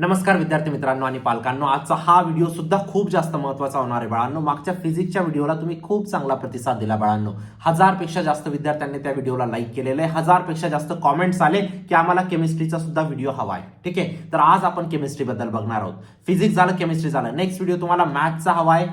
नमस्कार विद्यार्थी मित्रांनो आणि पालकांनो, आजचा हा व्हिडिओ सुद्धा खूप जास्त महत्त्वाचा होणार आहे बाळांनो. मागच्या फिजिक्सच्या व्हिडिओला तुम्ही खूप चांगला प्रतिसाद दिला बाळांनो. 1000 पेक्षा जास्त विद्यार्थ्यांनी त्या व्हिडिओला लाईक केलेलं आहे. 1000 पेक्षा जास्त कॉमेंट्स आले की आम्हाला केमिस्ट्रीचा सुद्धा व्हिडिओ हवा आहे. ठीक आहे, तर आज आपण केमिस्ट्री बद्दल बघणार आहोत. फिजिक्स झालं, केमिस्ट्री झालं. नेक्स्ट व्हिडिओ तुम्हाला मॅथ्सचा हवा आहे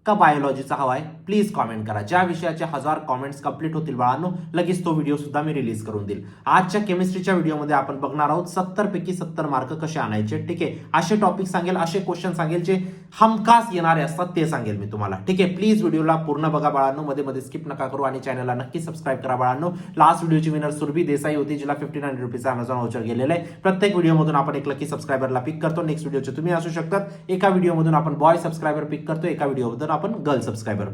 का बायोलॉजीचा हवा आहे, प्लीज कॉमेंट करा. ज्या विषयाचे 1000 कॉमेंट्स कंप्लीट होतील बाळांनो, लगेच तो व्हिडिओ सुद्धा मी रिलीज करून देईल. आजच्या केमिस्ट्रीच्या व्हिडिओमध्ये आपण बघणार आहोत 70 पैकी 70 मार्क कसे आणायचे. ठीक आहे, असे टॉपिक सांगेल, असे क्वेश्चन सांगेल जे हमखास येणारे असतात ते सांगेल मी तुम्हाला. ठीक आहे, प्लीज व्हिडिओला पूर्ण बघा बाळांनो, मध्ये मध्ये स्किप नका करू आणि चॅनलला नक्की सबस्क्राईब करा बाळांनो. लास्ट व्हिडिओची विनर सुरभी देसाई होती, जिला 1500 रुपीचा अमेझॉन व्हाउचर गेलेलं आहे. प्रत्येक व्हिडिओमधून आपण एक लकी सबस्क्रायबरला पिक करतो. नेक्स्ट व्हिडिओचे तुम्ही असू शकतात. एका व्हिडिओमधून आपण बॉय सबस्क्रायबर पिक करतो, एका व्हिडिओमधून आपण गर्ल सबस्क्रायबर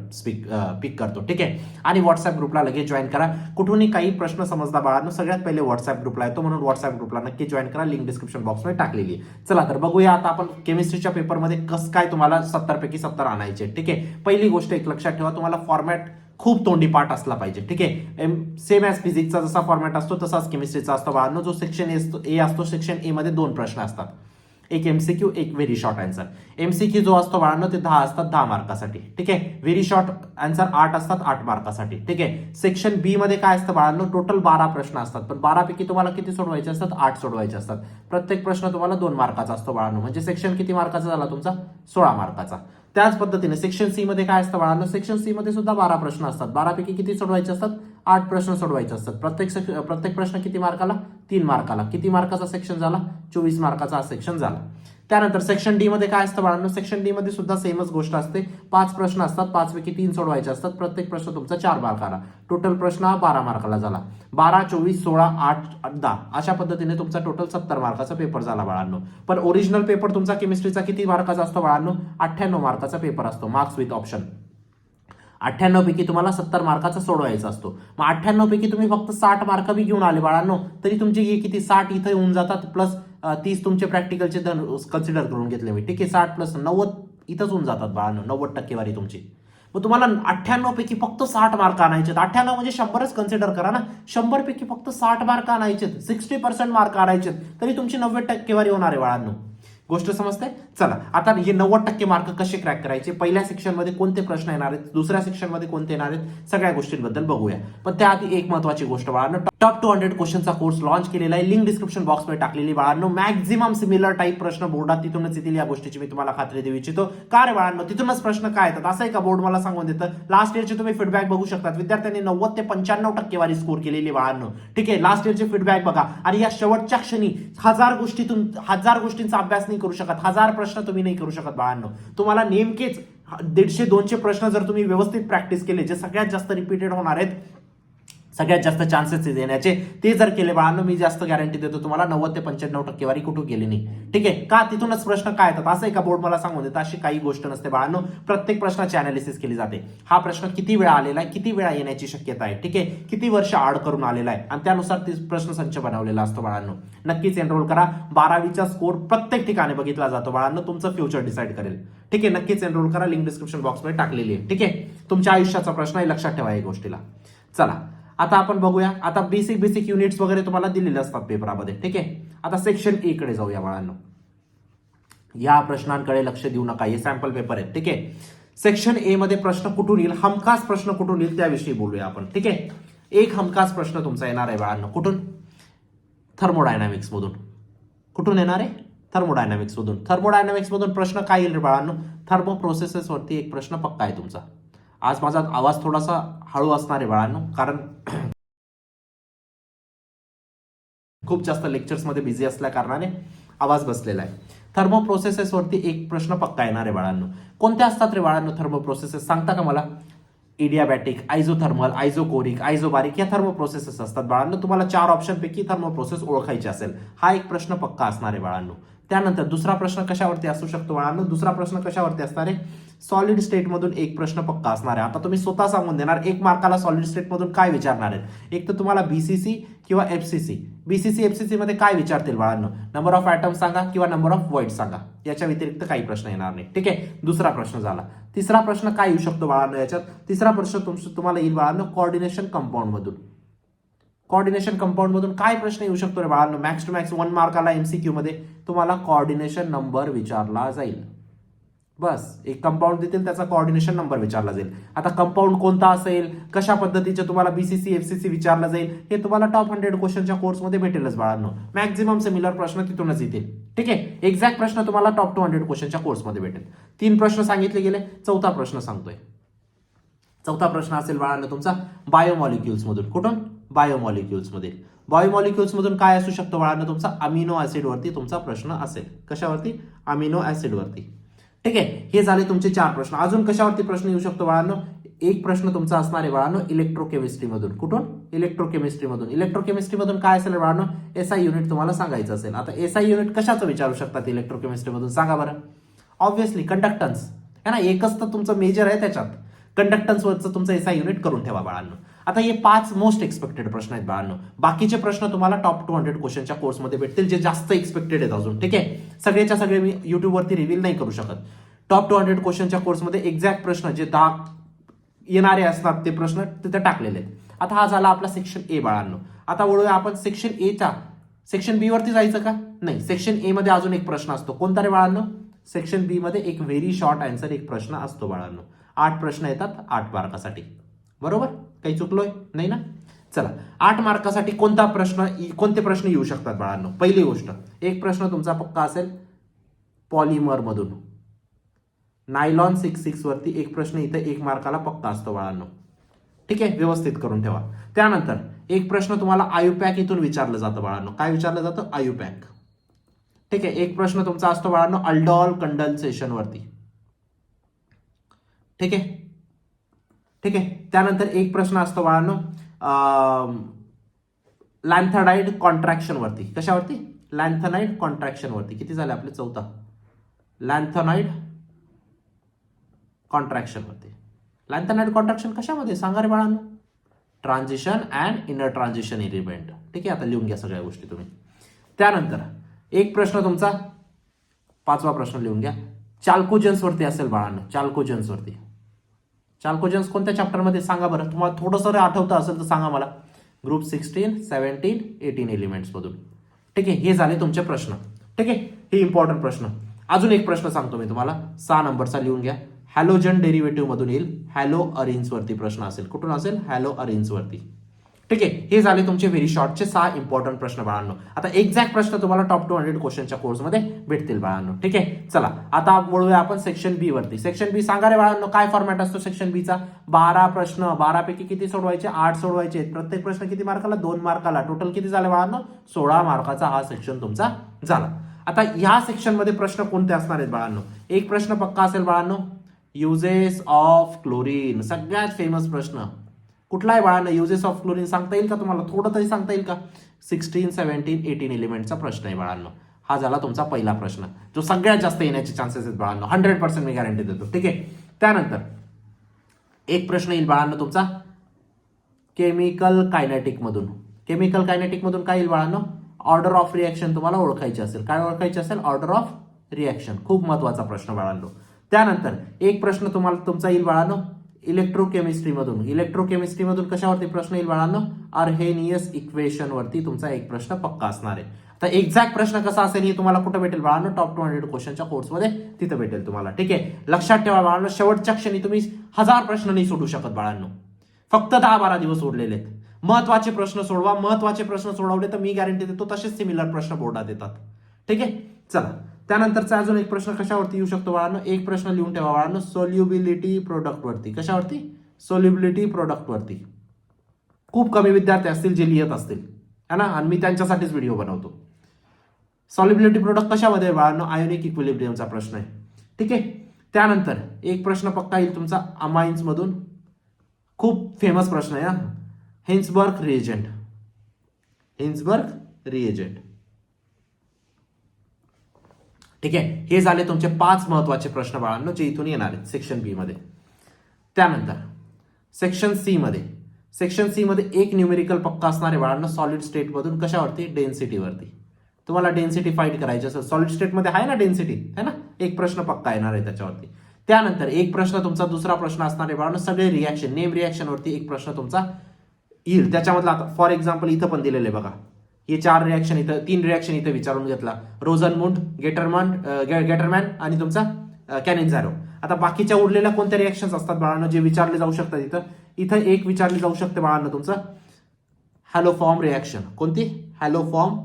पिक करतो. ठीक आहे, आणि व्हॉट्सअप ग्रुपला लगेच जॉईन करा. कुठूनही काही प्रश्न समजला बाळांनो, सगळ्यात पहिले व्हॉट्सअप ग्रुपला येतो, म्हणून व्हॉट्सअप ग्रुपला नक्की जॉईन करा. लिंक डिस्क्रिप्शन बॉक्समध्ये टाकलेली आहे. चला तर बघूया आता आपण केमिस्ट्रीच्या पेपरमध्ये कसं काय तुम्हाला 70 पैकी 70 आणायचे. ठीक आहे, पहिली गोष्ट एक लक्षात ठेवा, तुम्हाला फॉर्मॅट खूप तोंडी पाठ असला पाहिजे. ठीक आहे, सेम ॲज फिजिक्सचा जसा फॉर्मॅट असतो तसाच केमिस्ट्रीचा असतो बाळांनो. जो सेक्शन ए असतो, सेक्शन ए मध्ये 2 प्रश्न असतात, एक एमसीक्यू, एक व्हेरी शॉर्ट आन्सर. एमसीक्यू जो असतो बाळांनो ते 10 असतात 10 मार्कासाठी. ठीक आहे, व्हेरी शॉर्ट आन्सर 8 असतात 8 मार्कासाठी. ठीक आहे, सेक्शन बी मध्ये काय असतं बाळांनो, टोटल 12 प्रश्न असतात, पण 12 पैकी तुम्हाला किती सोडवायचे असतात, 8 सोडवायचे असतात. प्रत्येक प्रश्न तुम्हाला 2 मार्काचा असतो बाळांनो, म्हणजे सेक्शन किती मार्काचा झाला तुमचा, 16 मार्काचा. त्याच पद्धतीने सेक्शन सी मध्ये काय असतं बाळांनो, सेक्शन सी मध्ये सुद्धा 12 प्रश्न असतात. 12 पैकी किती सोडवायचे असतात, 8 प्रश्न सोडवायचे असतात. प्रत्येक प्रश्न किती मार्काला, 3 मार्काला. किती मार्काचा सेक्शन झाला, 24 मार्काचा हा सेक्शन झाला. त्यानंतर सेक्शन डी मध्ये काय असतं बाळांनो, सेक्शन डी मध्ये सुद्धा सेमच गोष्ट असते. 5 प्रश्न असतात, 5 पैकी 3 सोडवायचे असतात. प्रत्येक प्रश्न तुमचा 4 मार्काला. टोटल प्रश्न हा 12 मार्काला झाला. 12, 24, 16, 8, 10 अशा पद्धतीने तुमचा टोटल 70 मार्काचा पेपर झाला बाळांनो. पण ओरिजिनल पेपर तुमचा केमिस्ट्रीचा किती मार्काचा असतो बाळांनो, 98 मार्काचा पेपर असतो, मार्क्स विथ ऑप्शन. 98 पैकी तुम्हाला 70 मार्काचा सोडवायचा असतो. मग 98 पैकी तुम्ही फक्त 60 मार्क बी घेऊन आले बाळांनो, तरी तुमचे किती 60 इथे होऊन जातात, प्लस 30 तुमचे प्रॅक्टिकलचे कन्सिडर करून घेतले मी. ठीक आहे, 60 प्लस 90 इथंच होऊन जातात बाळांनो, 90 टक्केवारी तुमची. मग तुम्हाला 98 पैकी फक्त 60 मार्क आणायचे. 98 म्हणजे 100च कन्सिडर करा ना, 100 पैकी फक्त 60 मार्क आणायचे, 60% मार्क आणायचे, तरी तुमची 90 टक्केवारी होणार आहे बाळांनो. गोष्ट समजते. चला आता हे 90% मार्क कसे क्रॅक करायचे, पहिल्या सेक्शन मध्ये कोणते प्रश्न येणार आहेत, दुसऱ्या सेक्शन मध्ये कोणते येणार आहेत, सगळ्या गोष्टींबद्दल बघूया. पण त्याआधी एक महत्वाची गोष्ट बाळांनो, टॉप 200 क्वेश्चनचा कोर्स लॉन्च केलेला आहे, लिंक डिस्क्रिप्शन बॉक्समध्ये टाकलेली बाळांनो. मॅक्झिमम सिमिलर टाईप प्रश्न बोर्डात तिथूनच येतील, या गोष्टीची मी तुम्हाला खात्री देऊ इच्छितो. का रे बाळांनो, तिथूनच प्रश्न काय येतात असं आहे का, बोर्ड मला सांगून देतं. लास्ट इयरचे तुम्ही फीडबॅक बघू शकतात, विद्यार्थ्यांनी 90 ते 95 टक्केवारी स्कोर केलेली बाळांनो. ठीक आहे, लास्ट इयरचे फीडबॅक बघा, आणि या शेवटच्या क्षणी 1000 गोष्टींचा अभ्यास नाही करू शकत, 1000 प्रश्न तुम्ही नाही करू शकत बाळांनो. तुम्हाला नेमकेच 150-200 प्रश्न जर तुम्ही व्यवस्थित प्रॅक्टिस केले, जे सगळ्यात जास्त रिपीटेड होणार आहेत, सगळ्यात जास्त चान्सेस देण्याचे, ते जर केले बाळांनो, मी जास्त गॅरंटी देतो तुम्हाला 90 ते 95 टक्केवारी कुठं गेली नाही. ठीक आहे, का तिथूनच प्रश्न काय येतात असं आहे का, बोर्ड मला सांगून देतं. अशी काही गोष्ट नसते बाळांनो, प्रत्येक प्रश्नाची अनालिसिस केली जाते. हा प्रश्न किती वेळा आलेला आहे, किती वेळा येण्याची शक्यता आहे, ठीक आहे, किती वर्ष आड करून आलेला आहे, आणि त्यानुसार ते प्रश्न संच बनवलेला असतो बाळांनो. नक्कीच एनरोल करा. 12वीचा स्कोर प्रत्येक ठिकाणी बघितला जातो बाळांनो, तुमचं फ्युचर डिसाईड करेल. ठीक आहे, नक्कीच एनरोल करा, लिंक डिस्क्रिप्शन बॉक्समध्ये टाकलेली आहे. ठीक आहे, तुमच्या आयुष्याचा प्रश्न आहे, लक्षात ठेवा या गोष्टीला. चला आता आपण बघूया. आता बेसिक युनिट्स वगैरे तुम्हाला दिलेले असतात पेपरामध्ये. ठीक आहे, आता सेक्शन ए कडे जाऊया बाळांनो. या प्रश्नांकडे लक्ष देऊ नका, हे सॅम्पल पेपर आहेत. ठीक आहे, सेक्शन ए मध्ये प्रश्न कुठून येईल, हमखास प्रश्न कुठून येईल त्याविषयी बोलूया आपण. ठीक आहे, एक हमखास प्रश्न तुमचा येणार आहे बाळांनो, कुठून, थर्मोडायनामिक्स मधून. कुठून येणार आहे, थर्मोडायनामिक्स मधून. थर्मोडायनामिक्स मधून प्रश्न काय येईल रे बाळांनो, थर्मो प्रोसेसेस वरती एक प्रश्न पक्का आहे तुमचा. आज माझा आवाज थोडासा हळू असणार आहे बाळांनो, कारण खूप जास्त लेक्चर्स मध्ये बिझी असल्या कारणाने आवाज बसलेला आहे. थर्मो प्रोसेसेस वरती एक प्रश्न पक्का येणार आहे बाळांनो. कोणत्या असतात रे बाळांनो थर्मो प्रोसेसेस, सांगता का मला. इडियाबॅटिक, आयझोथर्मल, आयझोकोरिक, आयझोबारिक या थर्मो प्रोसेसेस असतात बाळांनो. तुम्हाला 4 ऑप्शन पैकी थर्मो प्रोसेस ओळखायची असेल, हा एक प्रश्न पक्का असणार आहे बाळांनो. त्यानंतर दुसरा प्रश्न कशावरती असू शकतो बाळांनो, दुसरा प्रश्न कशावरती असणार आहे, सॉलिड स्टेट मधून एक प्रश्न पक्का असणार आहे. आता तुम्ही स्वतः सांगून देणार 1 मार्काला सॉलिड स्टेट मधून काय विचारणार आहेत. एक तर तुम्हाला बीसीसी किंवा एफसीसी. बीसीसी एफसीसी मध्ये काय विचारतील बाळांनो, नंबर ऑफ ॲटम सांगा किंवा नंबर ऑफ वॉइड सांगा, याच्या व्यतिरिक्त काही प्रश्न येणार नाही. ठीक आहे, दुसरा प्रश्न झाला. तिसरा प्रश्न काय येऊ शकतो बाळांनो याच्यात, तिसरा प्रश्न तुम्हाला येईल बाळांनो कोऑर्डिनेशन कंपाऊंड मधून. कोऑर्डिनेशन कंपाऊंड मधून काय प्रश्न येऊ शकतो रे बाळांनो? मॅक्स टू मॅक्स 1 मार्काला एमसीक्यू मध्ये तुम्हाला कोऑर्डिनेशन नंबर विचारला जाईल. बस एक कंपाऊंड देतील, त्याचा कोऑर्डिनेशन नंबर विचारला जाईल. आता कंपाऊंड कोणता असेल, कशा पद्धतीचे तुम्हाला बीसीसी एफसीसी विचारला जाईल, हे तुम्हाला टॉप 100 क्वेश्चनच्या कोर्समध्ये भेटेलच बाळांनो. मॅक्झिमम सिमिलर प्रश्न तिथूनच येतील. ठीक आहे, एक्झॅक्ट प्रश्न तुम्हाला टॉप 200 क्वेश्चनच्या कोर्समध्ये भेटेल. 3 प्रश्न सांगितले गेले, चौथा प्रश्न सांगतोय. चौथा प्रश्न असेल बाळांनो तुमचा बायोमॉलिक्युल्स मधून. कुठून? बायोमॉलिक्युल्स मध्ये. बायोमॉलिक्युल्स मधून काय असू शकतो बाळांनो? तुमचा अमिनो ऍसिड वरती तुमचा प्रश्न असेल. कशावरती? अमिनो ऍसिड वरती. ठीक आहे, हे झाले तुमचे 4 प्रश्न. अजून कशावरती प्रश्न येऊ शकतो बाळांनो? एक प्रश्न तुमचा असणार आहे बाळांनो इलेक्ट्रोकेमिस्ट्री मधून. कुठून? इलेक्ट्रोकेमिस्ट्री मधून. इलेक्ट्रोकेमिस्ट्री मधून काय असेल बाळांनो? एसआय युनिट तुम्हाला सांगायचं असेल. आता एसआय युनिट कशाचं विचारू शकतात इलेक्ट्रोकेमिस्ट्री मधून सांगा बरं? ऑब्व्हियसली कंडक्टन्स है ना, एकच तर तुमचं मेजर आहे त्याच्यात. कंडक्टन्स वरचं तुमचं एसआय युनिट करून ठेवा बाळांनो. आता हे 5 मोस्ट एक्सपेक्टेड प्रश्न आहेत बाळांनो. बाकीचे प्रश्न तुम्हाला टॉप 200 क्वेश्चनच्या कोर्समध्ये भेटतील, जे जास्त एक्सपेक्टेड आहेत अजून. ठीक आहे, सगळेच्या सगळे मी युट्यूबवरती रिव्हील नाही करू शकत. टॉप 200 क्वेश्चनच्या कोर्समध्ये एक्झॅक्ट प्रश्न जे 10 येणारे असतात ते प्रश्न तिथे टाकलेले आहेत. आता हा झाला आपला सेक्शन ए बाळांनो. आता वळूया आपण सेक्शन एच्या. सेक्शन बी वरती जायचं का? नाही, सेक्शन ए मध्ये अजून एक प्रश्न असतो. कोणता रे बाळांनो? सेक्शन बी मध्ये एक व्हेरी शॉर्ट आन्सर एक प्रश्न असतो बाळांनो. 8 प्रश्न येतात 8 मार्कासाठी. बरोबर? काही चुकलोय नाही ना? चला, 8 मार्कासाठी कोणते प्रश्न येऊ शकतात बाळांनो? पहिली गोष्ट, एक प्रश्न तुमचा पक्का असेल पॉलिमर मधून. नायलॉन 66 वरती एक प्रश्न इथे 1 मार्काला पक्का असतो बाळांनो. ठीक आहे, व्यवस्थित करून ठेवा. त्यानंतर एक प्रश्न तुम्हाला आयुपॅक इथून विचारलं जातं बाळांनो. काय विचारलं जातं? आयुपॅक. ठीक आहे, एक प्रश्न तुमचा असतो बाळांनो अल्डॉल कंडेन्सेशन वरती. ठीक आहे, ठीक आहे. त्यानंतर एक प्रश्न असतो बाळांनो लॅन्थनाइड कॉन्ट्रॅक्शन वरती. कशावरती? लॅन्थनाइड कॉन्ट्रॅक्शन वरती. किती झाले आपले? 4था. लॅन्थनाइड कॉन्ट्रॅक्शन वरती. लॅन्थनाइड कॉन्ट्रॅक्शन कशामध्ये सांगा रे बाळांनो? Transition and inner transition element. ठीक आहे, आता लिहून घ्या सगळ्या गोष्टी तुम्ही. त्यानंतर एक प्रश्न तुमचा 5वा प्रश्न लिहून घ्या, चाल्कोजेन्स वरती असेल बाळांनो. चाल्कोजेन्स वरती. चाल्कोजेन्स कोणत्या चॅप्टरमध्ये सांगा बरं? तुम्हाला थोडंसं आठवतं असेल तर सांगा मला. ग्रुप 16, 17, 18 एलिमेंट्स मधून. ठीक आहे, हे झाले तुमचे प्रश्न. ठीक आहे, हे इम्पॉर्टंट प्रश्न. अजून एक प्रश्न सांगतो मी तुम्हाला, 6 नंबरचा लिहून घ्या. हॅलोजन डेरिव्हेटिव्ह मधून येईल. हॅलो अरेन्ज वरती प्रश्न असेल. कुठून असेल? हॅलो अरेन्ज वरती. ठीक आहे, हे झाले तुमचे व्हेरी शॉर्टचे 6 इम्पॉर्टंट प्रश्न बाळांनो. आता एक्झॅक्ट प्रश्न तुम्हाला टॉप 200 क्वेश्चनच्या कोर्समध्ये भेटतील बाळांनो. ठीक आहे, चला आता वळूया आपण सेक्शन बी वरती. सेक्शन बी सांगा रे बाळांनो काय फॉर्मॅट असतो सेक्शन बी चा? 12 प्रश्न, 12 पैकी किती सोडवायचे? 8 सोडवायचे. प्रत्येक प्रश्न किती मार्काला? 2 मार्काला. टोटल किती झाले बाळांनो? 16 मार्काचा हा सेक्शन तुमचा झाला. आता ह्या सेक्शन मध्ये प्रश्न कोणते असणार आहेत बाळांनो? एक प्रश्न पक्का असेल बाळांनो युजेस ऑफ क्लोरीन. सगळ्यात फेमस प्रश्न कुठला आहे बाळांनो? युजेस ऑफ क्लोरीन सांगता येईल का तुम्हाला? थोडं तरी सांगता येईल का? 16, 17, 18 एलिमेंटचा प्रश्न आहे बाळांनो. हा झाला तुमचा पहिला प्रश्न, जो सगळ्यात जास्त येण्याचे चान्सेस आहेत बाळांनो. 100% मी गॅरंटी देतो. ठीक आहे, त्यानंतर एक प्रश्न येईल बाळांनो तुमचा केमिकल कायनेटिक मधून. केमिकल कायनेटिक मधून काय येईल बाळांनो? ऑर्डर ऑफ रिएक्शन तुम्हाला ओळखायची असेल. काय ओळखायची असेल? Order of reaction. खूप महत्वाचा प्रश्न बाळांनो. त्यानंतर एक प्रश्न तुम्हाला तुमचा येईल बाळांनो इलेक्ट्रोकेमिस्ट्री मधून. इलेक्ट्रोकेमिस्ट्री मधून कशावरती प्रश्न येईल बाळांनो? अर्हेनियस इक्वेशन वरती तुमचा एक प्रश्न पक्का असणार आहे. तर एक्झॅक्ट प्रश्न कसा असेल हे तुम्हाला कुठे भेटेल बाळांनो? टॉप 200 क्वेश्चनच्या कोर्समध्ये तिथे भेटेल तुम्हाला. ठीक आहे, लक्षात ठेवा बाळांनो, शेवटच्या क्षणी तुम्ही 1000 प्रश्न नाही सोडू शकत बाळांनो. फक्त 10-12 दिवस उरलेले आहेत. महत्वाचे प्रश्न सोडवा. महत्वाचे प्रश्न सोडवले तर मी गॅरंटी देतो तसेच सिमिलर प्रश्न बोर्डात येतात. ठीक आहे, चला त्यानंतरचा अजून एक प्रश्न कशावरती येऊ शकतो बाळांनो? एक प्रश्न लिहून ठेवा बाळांनो सोल्युबिलिटी प्रोडक्ट वरती. कशावरती? सोल्युबिलिटी प्रोडक्ट वरती. खूप कमी विद्यार्थी असतील जे लिहित असतील है ना, आणि मी त्यांच्यासाठीच व्हिडिओ बनवतो. सॉल्युबिलिटी प्रोडक्ट कशामध्ये बाळांनो? आयोनिक इक्विलिब्रियमचा प्रश्न आहे. ठीक आहे, त्यानंतर एक प्रश्न पक्का येईल तुमचा अमाइन्स मधून. खूप फेमस प्रश्न आहे हा, हिन्सबर्ग रिएजंट. हिन्सबर्ग रिएजंट. ठीक आहे, हे झाले तुमचे 5 महत्वाचे प्रश्न बाळांनो जे इथून येणार आहेत सेक्शन बी मध्ये. त्यानंतर सेक्शन सी मध्ये. सेक्शन सी मध्ये एक न्यूमेरिकल पक्का असणार आहे बाळांनो सॉलिड स्टेट मधून. कशावरती? डेन्सिटी वरती. तुम्हाला डेन्सिटी फाईंड करायची असेल सॉलिड स्टेट मध्ये आहे ना डेन्सिटी, है ना, एक प्रश्न पक्का येणार आहे त्याच्यावरती. त्यानंतर एक प्रश्न तुमचा दुसरा प्रश्न असणार आहे बाळांनो सगळे रिॲक्शन नेम रिॲक्शन वरती एक प्रश्न तुमचा येईल त्याच्यामधला. आता फॉर एक्झाम्पल इथं पण दिलेलं आहे बघा, हे 4 रिॲक्शन इथं, 3 रिॲक्शन इथं विचारून घेतला, रोझनमुंड, गेटरमॅन आणि तुमचा कॅनिन्झारो. आता बाकीच्या उरलेल्या कोणत्या रिॲक्शन्स असतात बाळांनो जे विचारले जाऊ शकतात इथं, इथं एक विचारली जाऊ शकते बाळांनो तुमचं हॅलोफॉर्म रिॲक्शन. कोणती? Haloform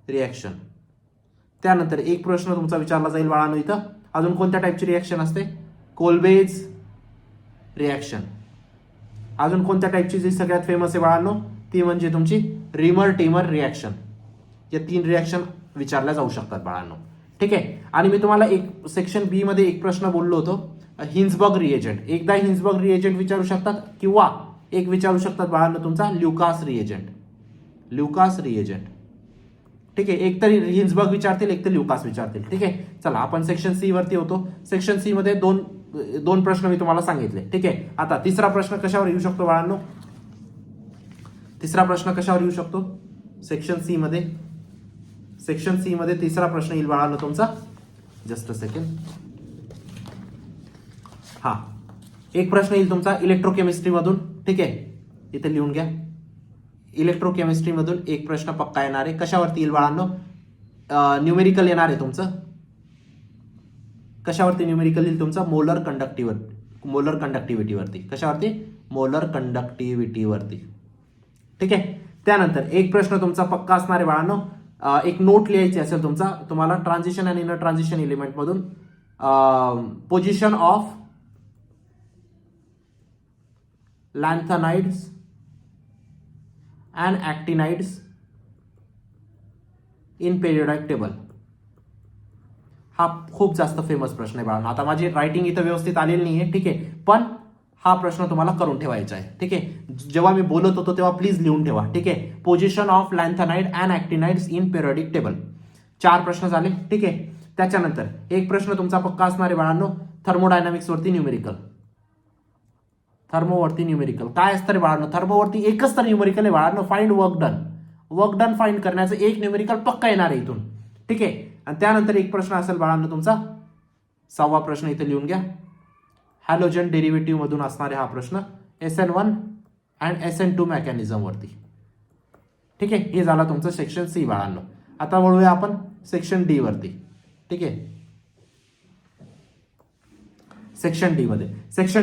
reaction. त्यानंतर एक प्रश्न तुमचा विचारला जाईल बाळांनो इथं, अजून कोणत्या टाईपची रिॲक्शन असते? कोल्बेज रिॲक्शन. अजून कोणत्या टाईपची जी सगळ्यात फेमस आहे बाळांनो ती म्हणजे तुमची रिमर टिमर रिॲक्शन. या 3 रिॲक्शन विचारल्या जाऊ शकतात बाळांनो. ठीक आहे. आणि मी तुम्हाला एक सेक्शन बी मध्ये एक प्रश्न बोललो होतो, हिन्सबर्ग रिएजंट. एकदा हिन्सबर्ग रिएजंट विचारू शकतात किंवा एक विचारू शकतात बाळांनो तुमचा ल्युकास रिएजंट. Lucas reagent. ठीक आहे. एक तर हिन्सबर्ग विचारतील, एक तर ल्युकास विचारतील. ठीक आहे. चला आपण सेक्शन सी वरती होतो. सेक्शन सी मध्ये दोन प्रश्न मी तुम्हाला सांगितले. ठीक आहे. आता तिसरा प्रश्न कशावर येऊ शकतो बाळांनो? तिसरा प्रश्न कशावर येऊ शकतो सेक्शन सी मध्ये? सेक्शन सी मध्ये तिसरा प्रश्न येईल बाळांनो तुमचा, जस्ट अ सेकंड. हा एक प्रश्न येईल तुमचा इलेक्ट्रोकेमिस्ट्री मधून. ठीक आहे. इथे लिहून घ्या. इलेक्ट्रोकेमिस्ट्री मधून एक प्रश्न पक्का येणार आहे. कशावरती येईल बाळांनो? न्यूमेरिकल येणार आहे तुमचं. कशावरती न्यूमेरिकल येईल तुमचा? मोलर कंडक्टिव्हिटीवरती. कशावरती? मोलर कंडक्टिव्हिटीवरती. ठीक आहे. त्यानंतर एक प्रश्न तुमचा पक्का असणार आहे बाळांनो, एक नोट लिहायची असेल तुमचा तुम्हाला ट्रान्झिशन आणि इनर ट्रान्झिशन एलिमेंट मधून, position of lanthanides and actinides in periodic table. हा खूप जास्त फेमस प्रश्न आहे बाळांनो. आता माझी रायटिंग इथं व्यवस्थित आलेली नाहीये. ठीक आहे. पण हा प्रश्न तुम्हाला करून ठेवायचा आहे. ठीक आहे. जेव्हा मी बोलत होतो तेव्हा प्लीज लिहून ठेवा. ठीक आहे. Position of lanthanide and actinides in periodic table. 4 प्रश्न झाले. ठीक आहे. त्याच्यानंतर एक प्रश्न तुमचा पक्का असणार आहे बाळांनो, थर्मोडायनामिक्स वरती न्यूमेरिकल. थर्मोवरती न्यूमेरिकल काय असतं रे बाळांनो? थर्मोवरती एकच तर न्यूमेरिकल आहे बाळांनो, find work done. Work done find करण्याचं एक न्यूमेरिकल पक्का येणार आहे इथून. ठीक आहे. आणि त्यानंतर एक प्रश्न असेल बाळांनो तुमचा 6वा प्रश्न इथे लिहून घ्या. हॅलोजन डेरिव्हेटिव्ह मधून असणारे हा प्रश्न SN1 अँड SN2 मेकॅनिझम वरती. ठीक आहे. हे झाला तुमचं सेक्शन सी बाळांनो. आता वळूया आपण सेक्शन डी वरती. ठीक आहे. सेक्शन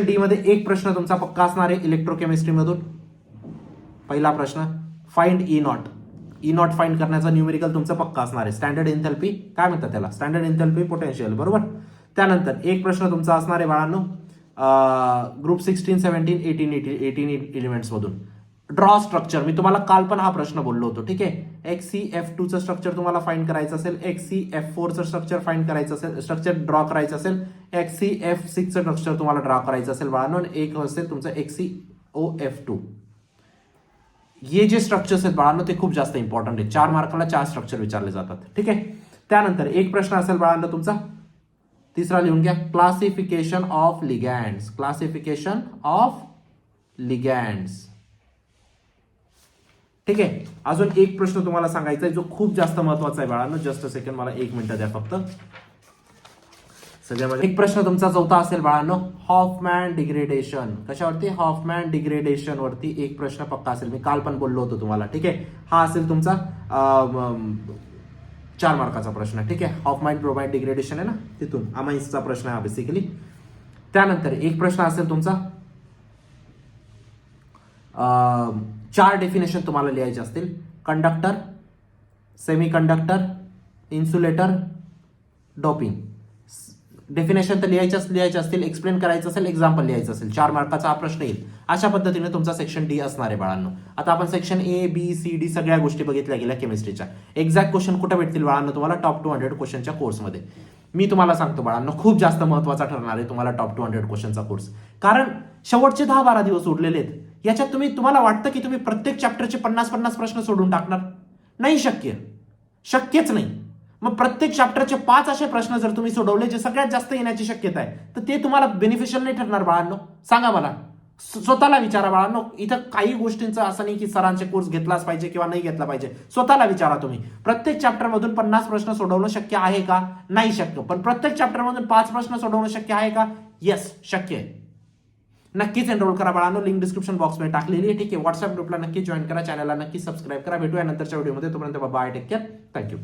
डी मध्ये एक प्रश्न तुमचा पक्का असणार आहे इलेक्ट्रोकेमिस्ट्री मधून. पहिला प्रश्न फाइंड ई नॉट फाइंड करण्याचा न्यूमेरिकल तुमचा पक्का असणार आहे. स्टँडर्ड एन्थॅल्पी काय म्हणतात त्याला? Standard एन्थॅल्पी potential. बरोबर. त्यानंतर एक प्रश्न तुमचा असणार आहे बाळांनो ग्रुप 16, 17, 18 एलिमेंट्स मधून ड्रॉ स्ट्रक्चर. मी तुम्हाला काल पण हा प्रश्न बोललो होतो. ठीक आहे. XCF2 चं स्ट्रक्चर तुम्हाला फाइंड करायचं असेल, XCF4 चं स्ट्रक्चर फाइंड करायचं असेल, स्ट्रक्चर ड्रॉ करायचं असेल, XCF6 चं स्ट्रक्चर तुम्हाला ड्रॉ करायचं असेल बाळांनो, एक असेल तुमचं XCOF2. हे जे स्ट्रक्चर्स आहेत बाळांनो ते खूप जास्त इंपॉर्टंट आहे. 4 मार्काला 4 स्ट्रक्चर विचारले जातात. ठीक आहे. त्यानंतर एक प्रश्न असेल बाळांनो तुमचा तिसरा लिहून घ्या, classification of ligands. Classification of ligands. ठीक आहे. अजून एक प्रश्न तुम्हाला सांगायचा आहे जो खूप जास्त महत्वाचा आहे बाळांनो. जस्ट अ सेकंड, मला 1 मिनिट द्या फक्त. सगळ्यामध्ये एक प्रश्न तुमचा 4था असेल बाळांनो हॉफमॅन डिग्रेडेशन. कशावरती? हॉफमॅन डिग्रेडेशन वरती एक प्रश्न पक्का असेल. मी काल पण बोललो होतो तुम्हाला. ठीक आहे. हा असेल तुमचा 4 मार्काचा प्रश्न. ठीक आहे. हॉफमॅन ब्रोमाइड डिग्रेडेशन आहे ना, तिथून अमाइन्सचा प्रश्न आहे बेसिकली. त्यानंतर एक प्रश्न असेल तुमचा 4 डेफिनेशन तुम्हाला लिहायचे असतील. Conductor, semi conductor, insulator, doping. Definition तर लिहायचे असतील, एक्सप्लेन करायचं असेल, एक्झाम्पल लिहायचं असेल. 4 मार्काचा हा प्रश्न येईल. अशा पद्धतीने तुमचा सेक्शन डी असणार आहे बाळांनो. आता आपण section A, B, C, D सगळ्या गोष्टी बघितल्या गेल्या केमिस्ट्रीच्या. एक्झॅक्ट क्वेश्चन कुठे भेटतील बाळांनो तुम्हाला? टॉप 200 क्वेश्चनच्या कोर्समध्ये. मी तुम्हाला सांगतो बाळांनो खूप जास्त महत्वाचा ठरणार आहे तुम्हाला टॉप 200 क्वेश्चनचा कोर्स. कारण शेवटचे 10-12 दिवस उरलेले आहेत. याच्यात तुम्हाला वाटतं की तुम्ही प्रत्येक चॅप्टरचे 50-50 प्रश्न सोडून टाकणार? नाही, शक्यच नाही. मग प्रत्येक चॅप्टरचे 5 असे प्रश्न जर तुम्ही सोडवले जे सगळ्यात जास्त येण्याची शक्यता आहे, तर ते तुम्हाला बेनिफिशियल नाही ठरणार बाळांनो. सांगा मला, स्वतःला विचारा बाळांनो. इथं काही गोष्टींचं असं नाही की सरांचे कोर्स घेतलाच पाहिजे किंवा नाही घेतला पाहिजे. स्वतःला विचारा तुम्ही, प्रत्येक चॅप्टर मधून 50 प्रश्न सोडवणं शक्य आहे का? नाही शक्य. पण प्रत्येक चॅप्टर मधून 5 प्रश्न सोडवणं शक्य आहे का? येस, शक्य आहे. नक्कीच एनरोल करा बाळांनो. लिंक डिस्क्रिप्शन बॉक्समध्ये टाकलेली आहे. ठीक आहे, व्हॉट्सअप ग्रुपला नक्की जॉईन करा, चॅनलला नक्की सबस्क्राईब करा. भेटूया नंतरच्या व्हिडिओमध्ये. तोपर्यंत बाय, टेक केअर, थँक्यू.